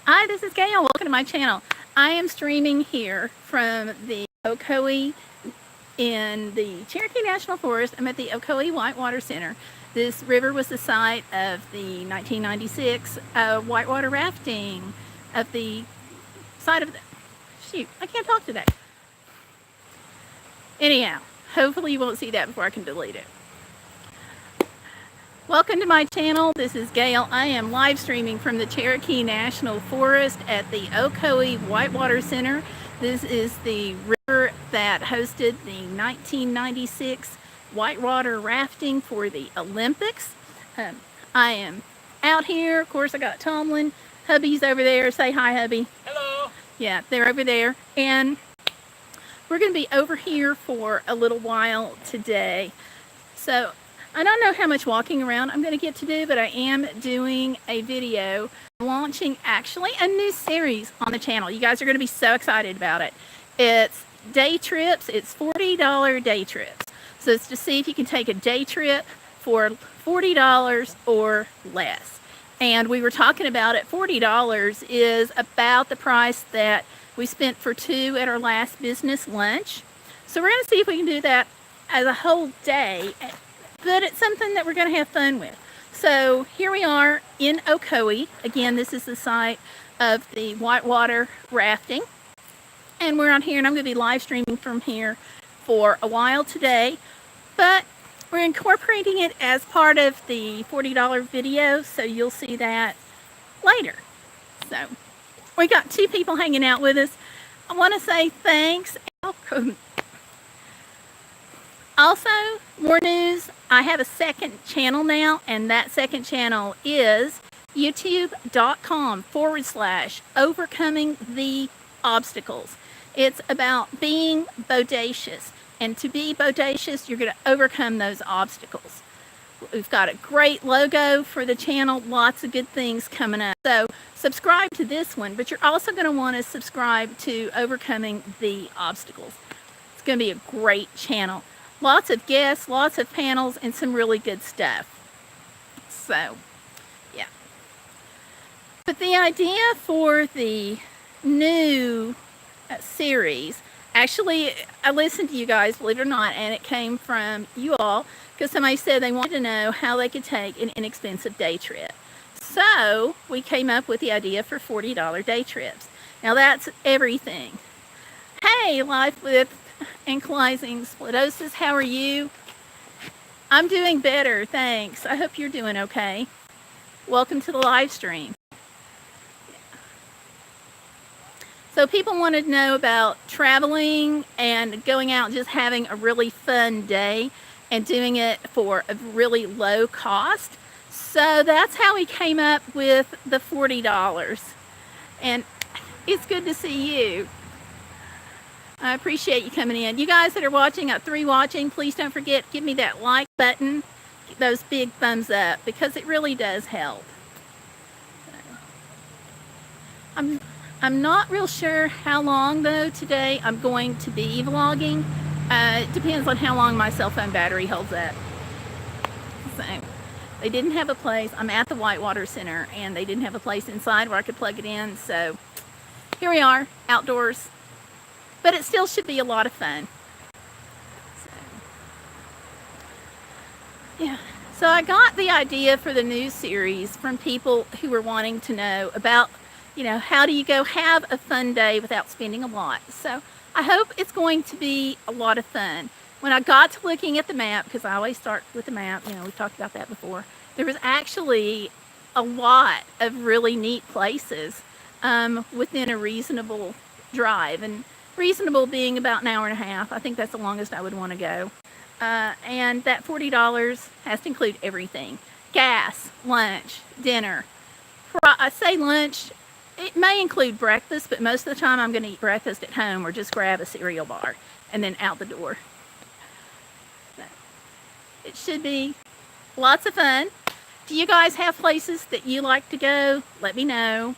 Hi, this is Gayle. Welcome to my channel. I am streaming here from the Ocoee in the Cherokee National Forest. I'm at the Ocoee Whitewater Center. This river was the site of the 1996 whitewater rafting of the site of the... Shoot, I can't talk today. Anyhow, hopefully you won't see that before I can delete it. Welcome to my channel. This is Gayle. I am live streaming from the Cherokee National Forest at the Ocoee Whitewater Center. This is the river that hosted the 1996 whitewater rafting for the Olympics. I am out here. Of course, I got Tomlin. Hubby's over there. Say hi, hubby. Hello. Yeah, they're over there. And we're going to be over here for a little while today. So I don't know how much walking around I'm going to get to do, but I am doing a video launching actually a new series on the channel. You guys are going to be so excited about it. It's day trips. It's $40 day trips. So it's to see if you can take a day trip for $40 or less. And we were talking about it. $40 is about the price that we spent for two at our last business lunch. So we're going to see if we can do that as a whole day. But it's something that we're going to have fun with. So here we are in Ocoee. Again, this is the site of the whitewater rafting. And we're on here, and I'm going to be live streaming from here for a while today. But we're incorporating it as part of the $40 video, so you'll see that later. So we got two people hanging out with us. I want to say thanks. Also, more news, I have a second channel now, and that second channel is youtube.com/overcoming the obstacles. It's about being bodacious, and to be bodacious, you're going to overcome those obstacles. We've got a great logo for the channel, lots of good things coming up. So subscribe to this one, but you're also going to want to subscribe to Overcoming the Obstacles. It's going to be a great channel. Lots of guests, lots of panels, and some really good stuff. So, yeah. But the idea for the new series, actually, I listened to you guys, believe it or not, and it came from you all, because somebody said they wanted to know how they could take an inexpensive day trip. So, we came up with the idea for $40 day trips. Now, that's everything. Hey, Life with Ankylosing spondylosis, how are you? I'm doing better, thanks. I hope you're doing okay. Welcome to the live stream. So people wanted to know about traveling and going out and just having a really fun day and doing it for a really low cost. So that's how we came up with the $40. And it's good to see you. I appreciate you coming in. You guys that are watching, got 3 watching, please don't forget, give me that like button, those big thumbs up, because it really does help. I'm not real sure how long, though, today I'm going to be vlogging. It depends on how long my cell phone battery holds up. So, they didn't have a place. I'm at the Whitewater Center, and they didn't have a place inside where I could plug it in, so here we are, outdoors. But it still should be a lot of fun. So, yeah. So I got the idea for the new series from people who were wanting to know about, you know, how do you go have a fun day without spending a lot. So I hope it's going to be a lot of fun. When I got to looking at the map, because I always start with the map, you know, we've talked about that before, there was actually a lot of really neat places within a reasonable drive. And reasonable being about an hour and a half. I think that's the longest I would want to go. And that $40 has to include everything. Gas, lunch, dinner. I say lunch, it may include breakfast, but most of the time I'm going to eat breakfast at home or just grab a cereal bar and then out the door. So, it should be lots of fun. Do you guys have places that you like to go? Let me know.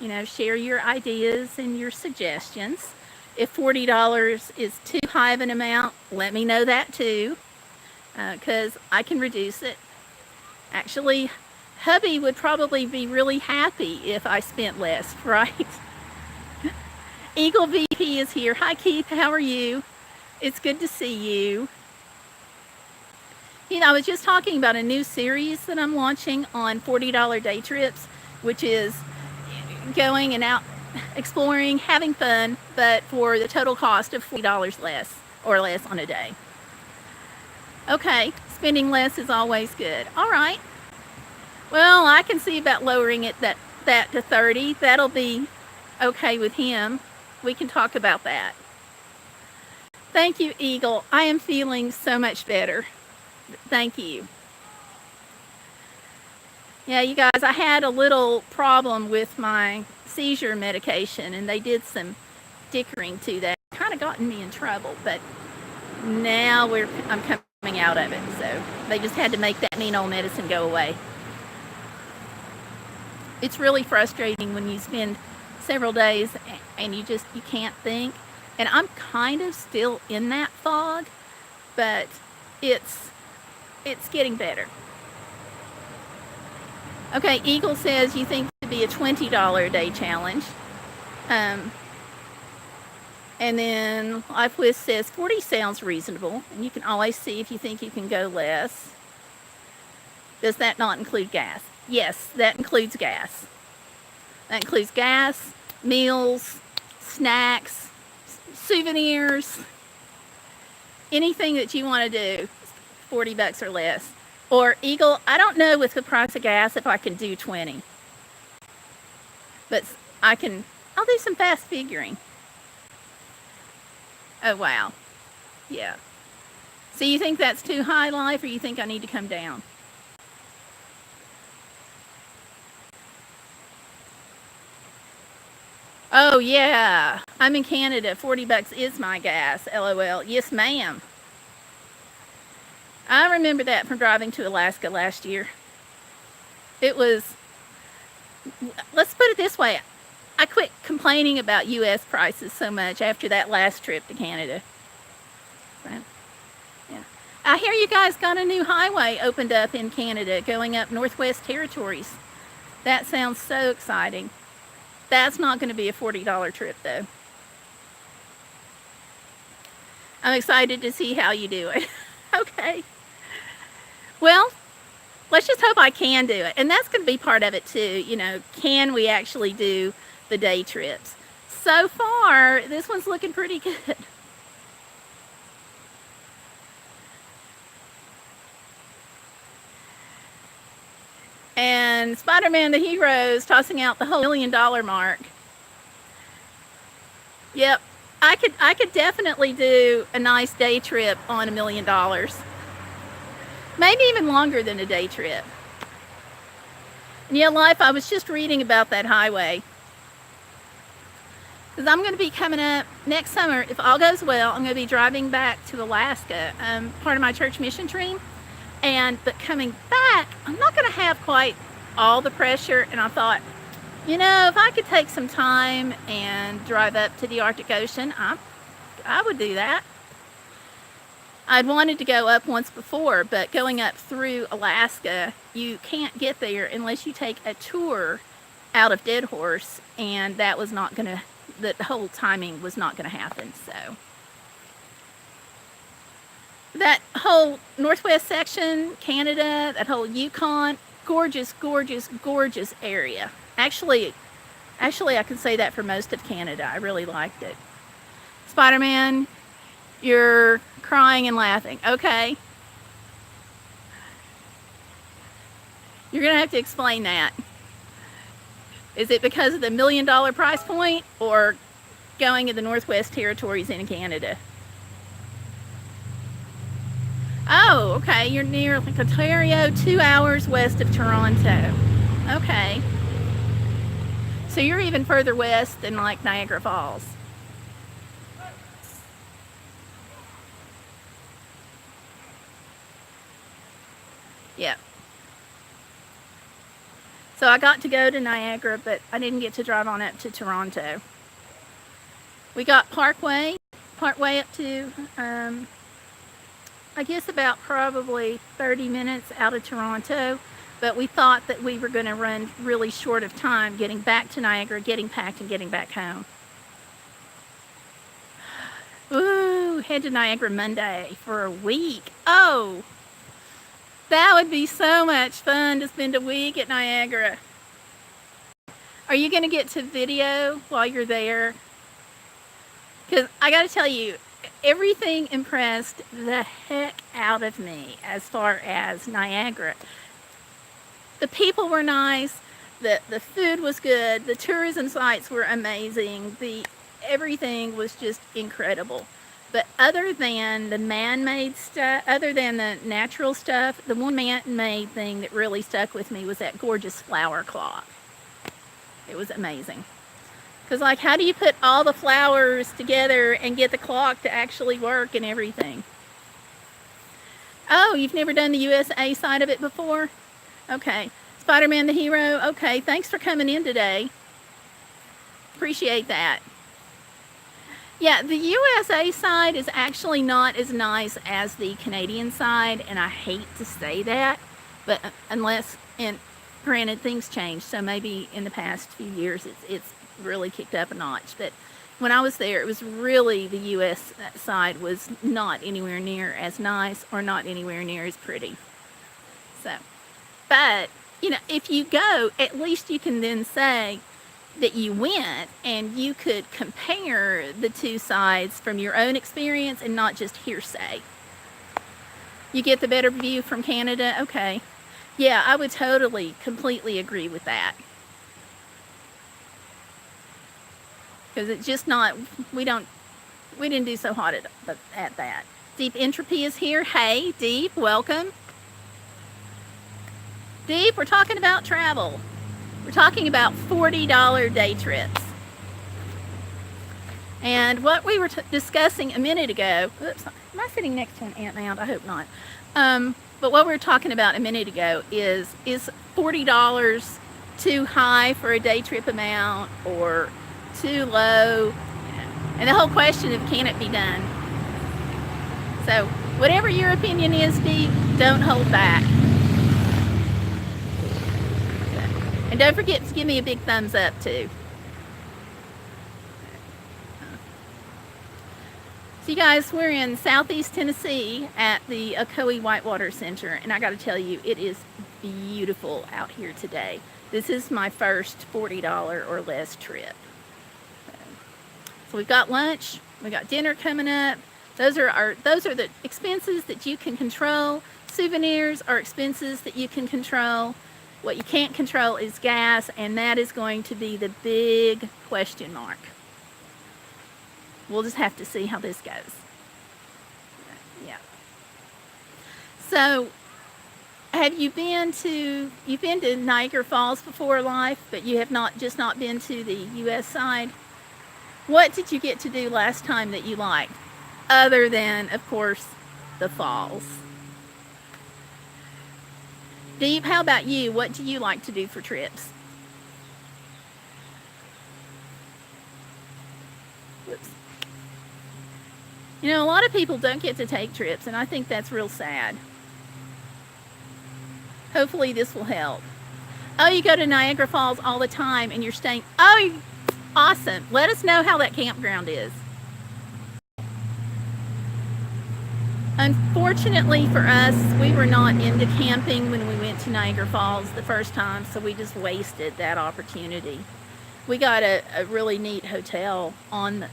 You know, share your ideas and your suggestions. If $40 is too high of an amount, let me know that too, because I can reduce it. Actually, hubby would probably be really happy if I spent less, right? Eagle VP is here. Hi, Keith. How are you? It's good to see you. You know, I was just talking about a new series that I'm launching on $40 day trips, which is going and out exploring, having fun, but for the total cost of $40 less or less on a day. Okay, spending less is always good. All right. Well, I can see about lowering it that to 30. That'll be okay with him. We can talk about that. Thank you, Eagle. I am feeling so much better. Thank you. Yeah, you guys, I had a little problem with my seizure medication, and they did some dickering to that. Kind of gotten me in trouble, but now I'm coming out of it. So they just had to make that mean old medicine go away. It's really frustrating when you spend several days and you can't think. And I'm kind of still in that fog, but it's getting better. Okay, Eagle says you think it would be a $20 a day challenge. And then LifeWith says 40 sounds reasonable, and you can always see if you think you can go less. Does that not include gas? Yes, that includes gas. That includes gas, meals, snacks, souvenirs, anything that you want to do, $40 or less. Or Eagle, I don't know with the price of gas if I can do 20. But I'll do some fast figuring. Oh, wow. Yeah. So you think that's too high, Life, or you think I need to come down? Oh, yeah. I'm in Canada. $40 is my gas. LOL. Yes, ma'am. I remember that from driving to Alaska last year. It was, let's put it this way. I quit complaining about U.S. prices so much after that last trip to Canada. So, yeah. I hear you guys got a new highway opened up in Canada going up Northwest Territories. That sounds so exciting. That's not going to be a $40 trip, though. I'm excited to see how you do it. Okay. Well, let's just hope I can do it. And that's going to be part of it, too. You know, can we actually do the day trips? So far, this one's looking pretty good. And Spider-Man the Hero is tossing out the whole $1 million mark. Yep, I could definitely do a nice day trip on $1 million. Maybe even longer than a day trip. And yeah, Life, I was just reading about that highway. Because I'm going to be coming up next summer, if all goes well, I'm going to be driving back to Alaska, part of my church mission team. But coming back, I'm not going to have quite all the pressure. And I thought, you know, if I could take some time and drive up to the Arctic Ocean, I would do that. I'd wanted to go up once before, but going up through Alaska, you can't get there unless you take a tour out of Dead Horse, and that was not going to, the whole timing was not going to happen, so. That whole Northwest section, Canada, that whole Yukon, gorgeous, gorgeous, gorgeous area. Actually, I can say that for most of Canada. I really liked it. Spider-Man, you're crying and laughing. Okay. You're going to have to explain that. Is it because of the $1 million price point or going to the Northwest Territories in Canada? Oh, okay. You're near Lake Ontario, 2 hours west of Toronto. Okay. So you're even further west than like Niagara Falls. Yeah. So I got to go to Niagara, but I didn't get to drive on up to Toronto. We got partway up to, I guess about probably 30 minutes out of Toronto. but we thought that we were going to run really short of time getting back to Niagara, getting packed, and getting back home. Ooh, head to Niagara Monday for a week. Oh, that would be so much fun to spend a week at Niagara. Are you going to get to video while you're there? Because I got to tell you, everything impressed the heck out of me as far as Niagara. The people were nice, the food was good, the tourism sites were amazing, everything was just incredible. But other than the man-made stuff, other than the natural stuff, the one man-made thing that really stuck with me was that gorgeous flower clock. It was amazing. Because, like, how do you put all the flowers together and get the clock to actually work and everything? Oh, you've never done the USA side of it before? Okay. Spider-Man the Hero? Okay, thanks for coming in today. Appreciate that. Yeah, the USA side is actually not as nice as the Canadian side, and I hate to say that, but unless, and granted, things change, so maybe in the past few years it's really kicked up a notch, but when I was there, it was really, the US side was not anywhere near as nice or not anywhere near as pretty. So, but, you know, if you go, at least you can then say that you went and you could compare the two sides from your own experience and not just hearsay. You get the better view from Canada? Okay. Yeah, I would totally, completely agree with that. Because it's just not, we didn't do so hot at that. Deep Entropy is here. Hey, Deep, welcome. Deep, we're talking about travel. We're talking about $40 day trips. And what we were discussing a minute ago, oops, am I sitting next to an ant mound? I hope not. But what we were talking about a minute ago is $40 too high for a day trip amount or too low? And the whole question of, can it be done? So whatever your opinion is, Deep, don't hold back. And don't forget to give me a big thumbs up too. So you guys, we're in Southeast Tennessee at the Ocoee Whitewater Center, and I got to tell you, it is beautiful out here today. This is my first $40 or less trip. So we've got lunch, we got dinner coming up. Those are the expenses that you can control. Souvenirs are expenses that you can control. What you can't control is gas, and that is going to be the big question mark. We'll just have to see how this goes. Yeah. So, you've been to Niagara Falls before, Life, but you have not been to the U.S. side? What did you get to do last time that you liked? Other than, of course, the falls. Deep, how about you? What do you like to do for trips? Whoops. You know, a lot of people don't get to take trips, and I think that's real sad. Hopefully this will help. Oh, you go to Niagara Falls all the time and you're staying. Oh, awesome. Let us know how that campground is. Unfortunately for us, we were not into camping when we went to Niagara Falls the first time, so we just wasted that opportunity. We got a really neat hotel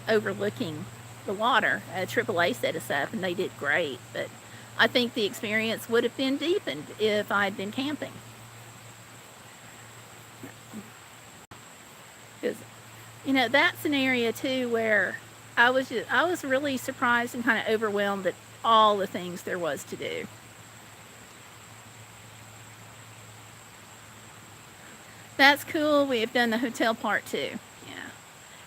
overlooking the water. AAA set us up and they did great, but I think the experience would have been deepened if I'd been camping. Because, you know, that's an area too where I was really surprised and kind of overwhelmed at all the things there was to do. That's cool. We have done the hotel part too.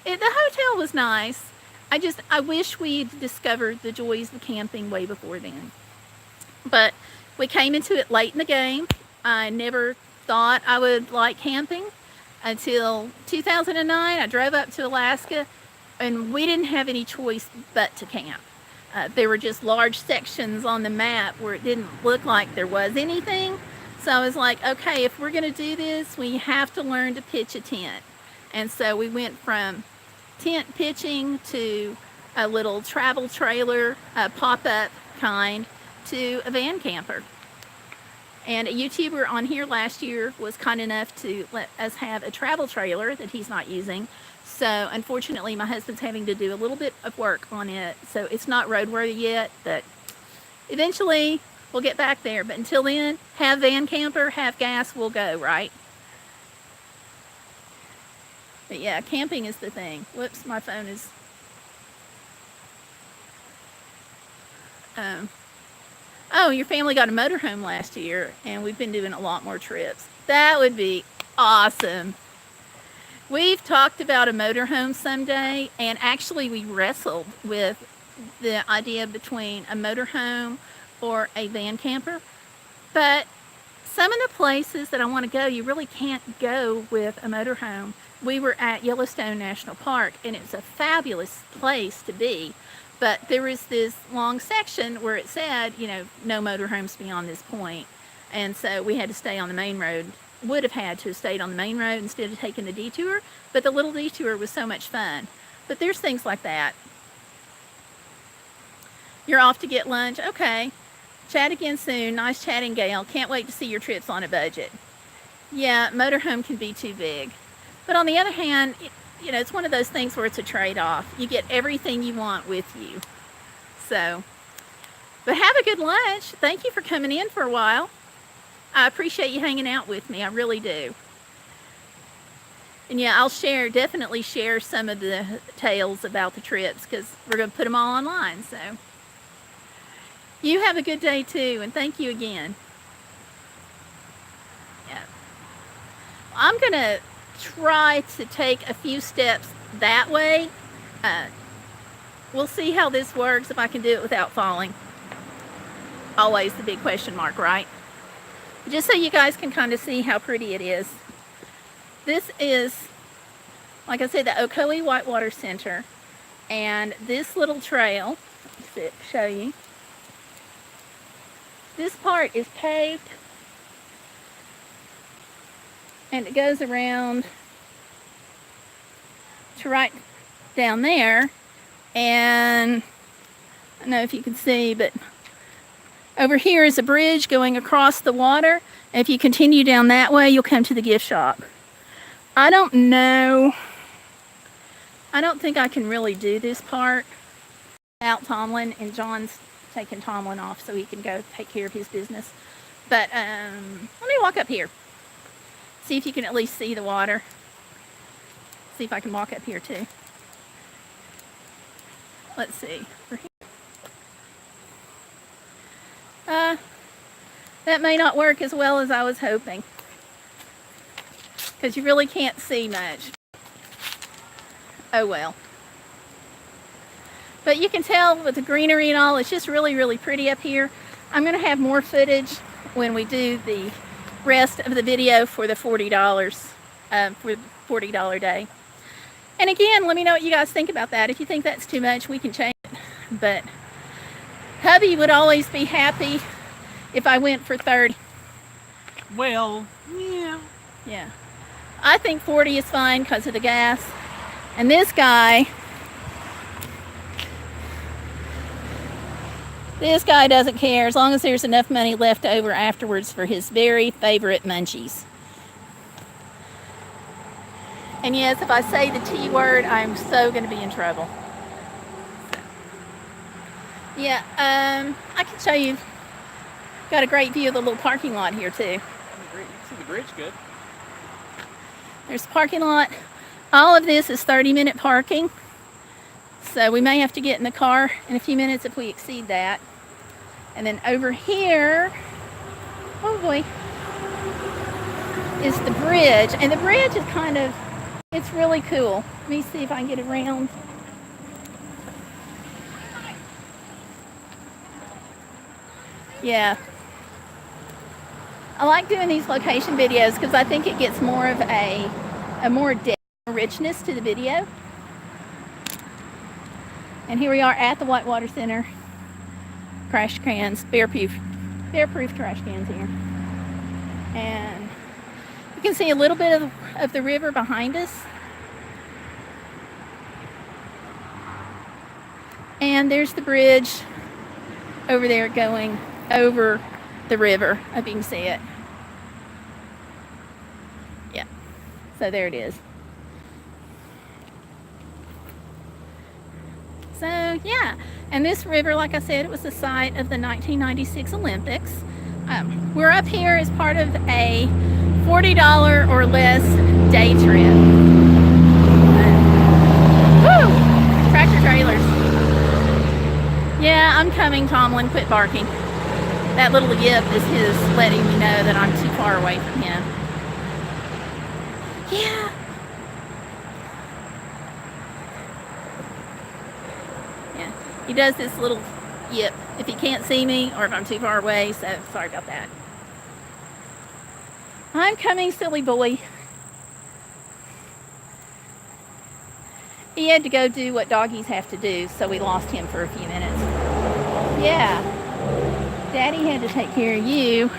Yeah. The hotel was nice. I wish we'd discovered the joys of camping way before then. But we came into it late in the game. I never thought I would like camping until 2009. I drove up to Alaska and we didn't have any choice but to camp. There were just large sections on the map where it didn't look like there was anything, So I was like, okay, if we're going to do this, we have to learn to pitch a tent. And so we went from tent pitching to a little travel trailer, a pop-up kind, to a van camper. And a YouTuber on here last year was kind enough to let us have a travel trailer that he's not using. So unfortunately, my husband's having to do a little bit of work on it. So it's not roadworthy yet, but eventually we'll get back there. But until then, have van camper, have gas, we'll go, right? But yeah, camping is the thing. Whoops, my phone is... Oh, your family got a motorhome last year, and we've been doing a lot more trips. That would be awesome. We've talked about a motorhome someday, and actually we wrestled with the idea between a motorhome or a van camper. But some of the places that I want to go, you really can't go with a motorhome. We were at Yellowstone National Park, and it's a fabulous place to be. But there was this long section where it said, you know, no motorhomes beyond this point. And so we had to stay on the main road. Would have had to have stayed on the main road instead of taking the detour. But the little detour was so much fun. But there's things like that. You're off to get lunch. Okay. Chat again soon. Nice chatting, Gayle. Can't wait to see your trips on a budget. Yeah, motorhome can be too big. But on the other hand, you know, it's one of those things where it's a trade-off. You get everything you want with you. So, but have a good lunch. Thank you for coming in for a while. I appreciate you hanging out with me. I really do. And yeah, I'll definitely share some of the tales about the trips because we're going to put them all online. So, you have a good day too, and thank you again. Yeah. I'm going to try to take a few steps that way. We'll see how this works, if I can do it without falling. Always the big question mark, right? Just so you guys can kind of see how pretty it is. This is, like I said, the Ocoee Whitewater Center. And this little trail, let's show you. This part is paved. And it goes around to right down there. And I don't know if you can see, but over here is a bridge going across the water. And if you continue down that way, you'll come to the gift shop. I don't know. I don't think I can really do this part without Tomlin, and John's taking Tomlin off so he can go take care of his business. But let me walk up here. See if you can at least see the water. See if I can walk up here too. Let's see. That may not work as well as I was hoping, because you really can't see much. Oh well. But you can tell with the greenery and all, it's just really, really pretty up here. I'm going to have more footage when we do the rest of the video for the $40 for the $40 day. And again, let me know what you guys think about that. If you think that's too much, we can change it. But hubby would always be happy if I went for 30. Well, yeah. Yeah. I think 40 is fine because of the gas. And this guy doesn't care as long as there's enough money left over afterwards for his very favorite munchies. And yes, if I say the T word, I'm so going to be in trouble. Yeah, I can show you. Got a great view of the little parking lot here too. You can see the bridge good. There's the parking lot. All of this is 30-minute parking. So we may have to get in the car in a few minutes if we exceed that. And then over here, oh boy, is the bridge. And the bridge is kind of, it's really cool. Let me see if I can get it around. Yeah. I like doing these location videos because I think it gets more of a more depth, richness to the video. And here we are at the Whitewater Center. Trash cans, bear-proof trash cans here. And you can see a little bit of the river behind us. And there's the bridge over there going over the river, if you can see it. Yeah, so there it is. So yeah, and this river, like I said, it was the site of the 1996 Olympics. We're up here as part of a $40 or less day trip. Woo! Tractor trailers. Yeah, I'm coming, Tomlin. Quit barking. That little yip is his letting me know that I'm too far away from him. Yeah. Yeah. He does this little yip if he can't see me or if I'm too far away, so sorry about that. I'm coming, silly boy. He had to go do what doggies have to do, so we lost him for a few minutes. Yeah. Daddy had to take care of you.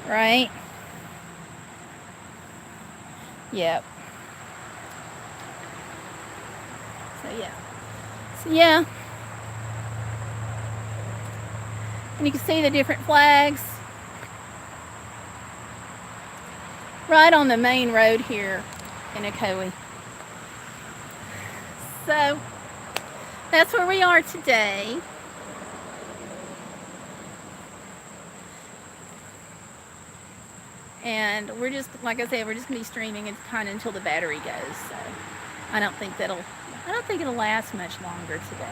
Right? Yep. So yeah. Yeah. And you can see the different flags right on the main road here in Ocoee. So that's where we are today. And we're just, like I said, we're just gonna be streaming it kind of until the battery goes. So I don't think it'll last much longer today.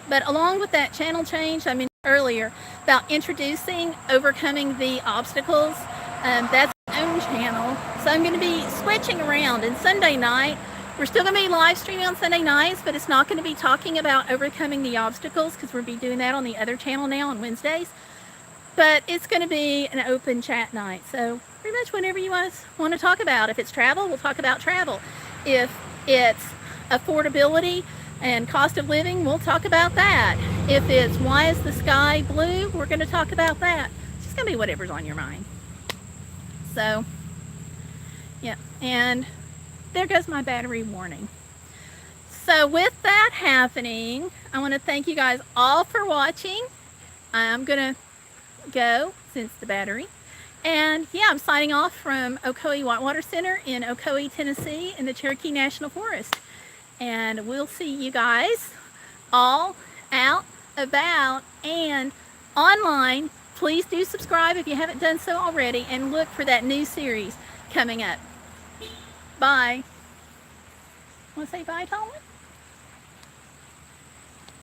But along with that channel change I mentioned earlier about introducing overcoming the obstacles, that's my own channel. So I'm going to be switching around. And Sunday night, we're still going to be live streaming on Sunday nights, but it's not going to be talking about overcoming the obstacles because we'll be doing that on the other channel now on Wednesdays. But it's going to be an open chat night. So pretty much whenever you want to talk about. If it's travel, we'll talk about travel. If it's affordability and cost of living, we'll talk about that. If it's why is the sky blue, we're going to talk about that. It's just going to be whatever's on your mind. So, yeah. And there goes my battery warning. So with that happening, I want to thank you guys all for watching. I'm going to go since the battery. And yeah, I'm signing off from Ocoee Whitewater Center in Ocoee, Tennessee in the Cherokee National Forest. And we'll see you guys all out, about, and online. Please do subscribe if you haven't done so already, and look for that new series coming up. Bye. Want to say bye, Tomlin?